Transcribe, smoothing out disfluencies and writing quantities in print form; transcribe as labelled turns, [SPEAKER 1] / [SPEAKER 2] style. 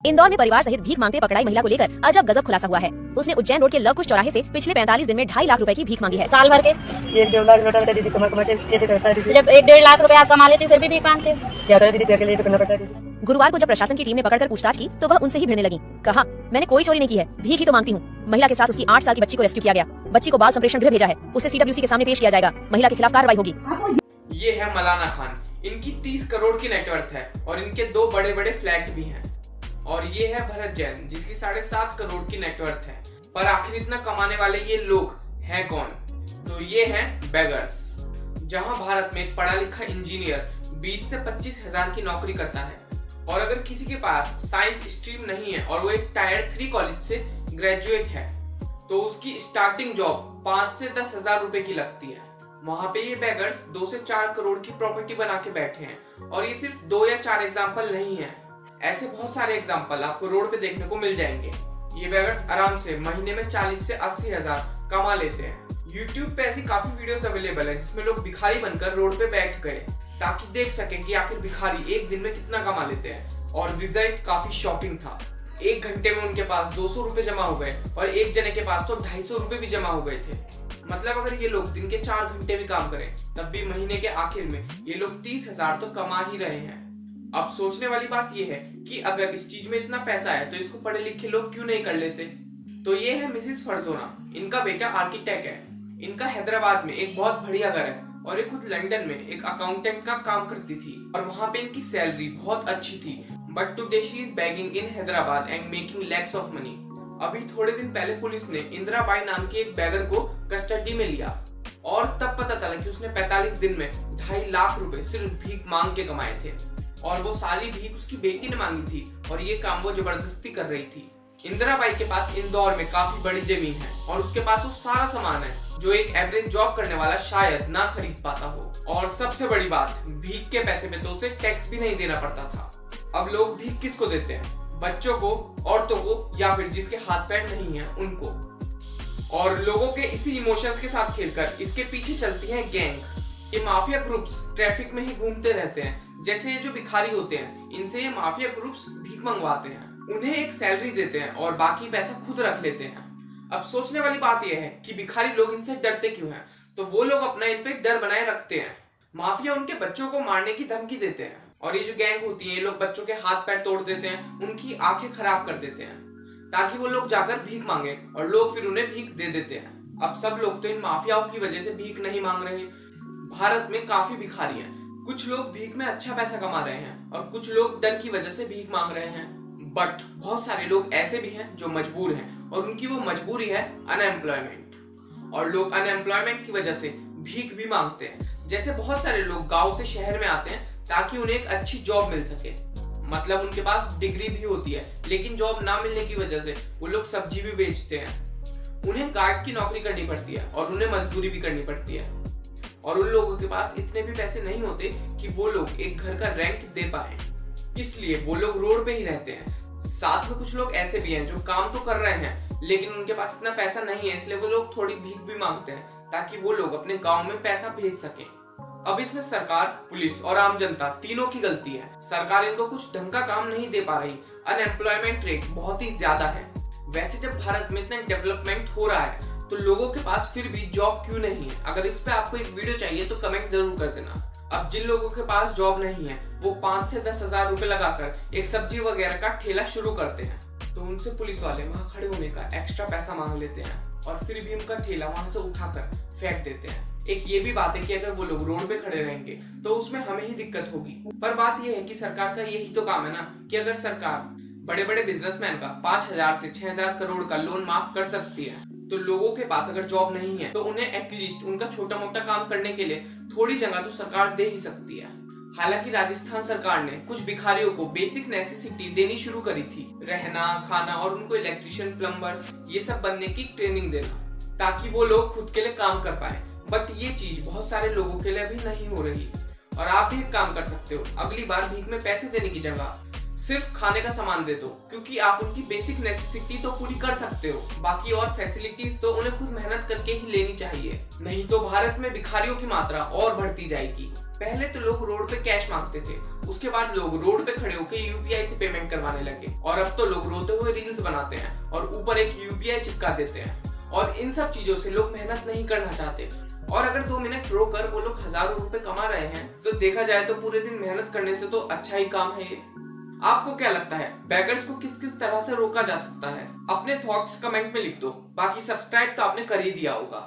[SPEAKER 1] इंदौर में परिवार सहित भीख मांगते पकड़ाई महिला को लेकर अजब गजब खुलासा हुआ है। उसने उज्जैन रोड के लव कुश चौराहे से पिछले 45 दिन में 2.5 लाख रुपए की भीख मांगी है।
[SPEAKER 2] साल भर के
[SPEAKER 3] 1-1.5 लाख रुपए दीदी कमा कमा के कैसे करता है दीदी?
[SPEAKER 2] जब 1-1.5 लाख रुपए आप कमा लेती फिर भी भीख मांगते?
[SPEAKER 3] क्या करे दीदी, तेरे के लिए तो करना पड़ता है दीदी।
[SPEAKER 1] गुरुवार को जब प्रशासन की टीम ने पकड़कर पूछताछ की तो वह उनसे ही भिड़ने लगी। कहा, मैंने कोई चोरी नहीं की है, भीख ही तो मांगती हूँ। महिला के साथ उसकी 8 साल की बच्ची को रेस्क्यू किया गया। बच्ची को बाल संप्रेषण गृह भेजा है। उसे CWC के सामने पेश किया जाएगा। महिला के खिलाफ कार्रवाई होगी।
[SPEAKER 4] ये है मलाना खान। इनकी 30 करोड़ की नेटवर्थ है और इनके 2 बड़े बड़े फ्लैट भी हैं। और ये है भरत जैन, जिसकी 7.5 करोड़ की नेटवर्थ है। पर आखिर इतना कमाने वाले ये लोग हैं कौन? तो ये हैं बेगर्स। जहां भारत में एक पढ़ा लिखा इंजीनियर 20 से 25 हजार की नौकरी करता है, और अगर किसी के पास साइंस स्ट्रीम नहीं है और वो एक टायर 3 कॉलेज से ग्रेजुएट है तो उसकी स्टार्टिंग जॉब 5 से 10 हजार रुपए की लगती है। वहां पे ये बेगर्स 2 से 4 करोड़ की प्रॉपर्टी बना के बैठे हैं। और ये सिर्फ 2 या 4 एग्जाम्पल नहीं है, ऐसे बहुत सारे एग्जाम्पल आपको रोड पे देखने को मिल जाएंगे। ये बेगर्स आराम से महीने में 40 से 80 हजार कमा लेते हैं। YouTube पे ऐसी काफी वीडियोस अवेलेबल है जिसमें लोग भिखारी बनकर रोड पे बैठ गए ताकि देख सके कि आखिर भिखारी एक दिन में कितना कमा लेते हैं। और रिजल्ट काफी शॉकिंग था। 1 घंटे में उनके पास 200 रुपए जमा हो गए और एक जने के पास तो 250 रुपए भी जमा हो गए थे। मतलब अगर ये लोग दिन के 4 घंटे भी काम करें तब भी महीने के आखिर में ये लोग 30 हजार तो कमा ही रहे हैं। अब सोचने वाली बात ये है कि अगर इस चीज में इतना पैसा है तो इसको पढ़े लिखे लोग क्यों नहीं कर लेते? तो ये है मिसेस फरजोना। इनका बेटा आर्किटेक्ट है। इनका हैदराबाद में एक बहुत बढ़िया घर है और ये खुद लंदन में एक अकाउंटेंट का काम करती थी और वहां पे इनकी सैलरी बहुत अच्छी थी। But today she is bagging in Hyderabad and making lakhs of money. अभी थोड़े दिन पहले पुलिस ने इंदिरा बाई नाम की एक बैगर को कस्टडी में लिया और तब पता चला कि उसने 45 दिन में 2.5 लाख रुपए सिर्फ भीख मांग के कमाए थे। और वो सारी भीख उसकी बेटी ने मांगी थी और ये काम वो जबरदस्ती कर रही थी। इंदिरा बाई के पास इंदौर में काफी बड़ी जमीन है और उसके पास वो सारा सामान है जो एक एवरेज जॉब करने वाला शायद ना खरीद पाता हो। और सबसे बड़ी बात, भीख के पैसे में तो उसे टैक्स भी नहीं देना पड़ता था। अब लोग भीख किसको देते हैं? बच्चों को, औरतों को, या फिर जिसके हाथ पैर नहीं है उनको। और लोगों के इसी इमोशंस के साथ खेलकर इसके पीछे चलती है गैंग। ये माफिया ग्रुप्स ट्रैफिक में ही घूमते रहते हैं। जैसे ये जो भिखारी होते हैं इनसे ये माफिया ग्रुप्स भीख मंगवाते हैं, उन्हें एक सैलरी देते हैं और बाकी पैसा खुद रख लेते हैं। अब सोचने वाली बात यह है कि भिखारी लोग इनसे डरते क्यों हैं? तो वो लोग अपना इन पे डर बनाए रखते हैं। माफिया उनके बच्चों को मारने की धमकी देते हैं और ये जो गैंग होती है ये लोग बच्चों के हाथ पैर तोड़ देते हैं, उनकी आंखें खराब कर देते हैं ताकि वो लोग जाकर भीख मांगे और लोग फिर उन्हें भीख दे देते हैं। अब सब लोग तो इन माफियाओं की वजह से भीख नहीं मांग रहे। भारत में काफी भिखारी हैं। कुछ लोग भीख में अच्छा पैसा कमा रहे हैं और कुछ लोग डर की वजह से भीख मांग रहे हैं। बट बहुत सारे लोग ऐसे भी हैं जो मजबूर हैं और उनकी वो मजबूरी है अनएम्प्लॉयमेंट। और लोग अनएम्प्लॉयमेंट की वजह से भीख भी मांगते हैं। जैसे बहुत सारे लोग गांव से शहर में आते हैं ताकि उन्हें एक अच्छी जॉब मिल सके। मतलब उनके पास डिग्री भी होती है लेकिन जॉब ना मिलने की वजह से वो लोग सब्जी भी बेचते हैं। उन्हें गार्ड की नौकरी करनी पड़ती है और उन्हें मजदूरी भी करनी पड़ती है। और उन लोगों के पास इतने भी पैसे नहीं होते कि वो लोग एक घर का रेंट दे पाए, इसलिए वो लोग रोड पे ही रहते हैं। साथ में कुछ लोग ऐसे भी हैं जो काम तो कर रहे हैं लेकिन उनके पास इतना पैसा नहीं है, इसलिए वो लोग थोड़ी भीख भी मांगते हैं ताकि वो लोग अपने गांव में पैसा भेज सकें। अब इसमें सरकार, पुलिस और आम जनता तीनों की गलती है। सरकार इनको कुछ ढंग का काम नहीं दे पा रही। अनएम्प्लॉयमेंट रेट बहुत ही ज्यादा है। वैसे जब भारत में इतना डेवलपमेंट हो रहा है तो लोगों के पास फिर भी जॉब क्यों नहीं है? अगर इस पे आपको एक वीडियो चाहिए तो कमेंट जरूर कर देना। अब जिन लोगों के पास जॉब नहीं है वो 5 से 10 हजार रुपए लगाकर एक सब्जी वगैरह का ठेला शुरू करते हैं तो उनसे पुलिस वाले वहां खड़े होने का एक्स्ट्रा पैसा मांग लेते हैं और फिर भी उनका ठेला वहां से उठाकर फेंक देते हैं। एक ये भी बात है कि अगर वो लोग रोड पे खड़े रहेंगे तो उसमें हमें ही दिक्कत होगी। पर बात यह है कि सरकार का यही तो काम है ना कि अगर सरकार बड़े बड़े बिजनेसमैन का 5,000 से 6,000 करोड़ का लोन माफ कर सकती है तो लोगों के पास अगर जॉब नहीं है तो उन्हें एटलीस्ट उनका छोटा मोटा काम करने के लिए थोड़ी जगह तो सरकार दे ही सकती है। हालांकि राजस्थान सरकार ने कुछ भिखारियों को बेसिक नेसेसिटी देनी शुरू करी थी, रहना, खाना और उनको इलेक्ट्रिशियन, प्लम्बर ये सब बनने की ट्रेनिंग देना ताकि वो लोग खुद के लिए काम कर पाए। बट ये चीज बहुत सारे लोगों के लिए अभी नहीं हो रही। और आप भी एक काम कर सकते हो, अगली बार भीख में पैसे देने की जगह सिर्फ खाने का सामान दे दो, क्योंकि आप उनकी बेसिक नेसेसिटी तो पूरी कर सकते हो, बाकी और फैसिलिटीज तो उन्हें खुद मेहनत करके ही लेनी चाहिए, नहीं तो भारत में भिखारियों की मात्रा और बढ़ती जाएगी। पहले तो लोग रोड पे कैश मांगते थे, उसके बाद लोग रोड पे खड़े होकर यूपीआई से पेमेंट करवाने लगे, और अब तो लोग रोते हुए रील्स बनाते हैं और ऊपर एक यूपीआई चिपका देते हैं। और इन सब चीजों से लोग मेहनत नहीं करना चाहते, और अगर 2 मिनट रोकर वो लोग हजारों रुपए कमा रहे हैं, तो देखा जाए तो पूरे दिन मेहनत करने से तो अच्छा ही काम है ये। आपको क्या लगता है, बेगर्स को किस किस तरह से रोका जा सकता है? अपने थॉट्स कमेंट में लिख दो। बाकी सब्सक्राइब तो आपने कर ही दिया होगा।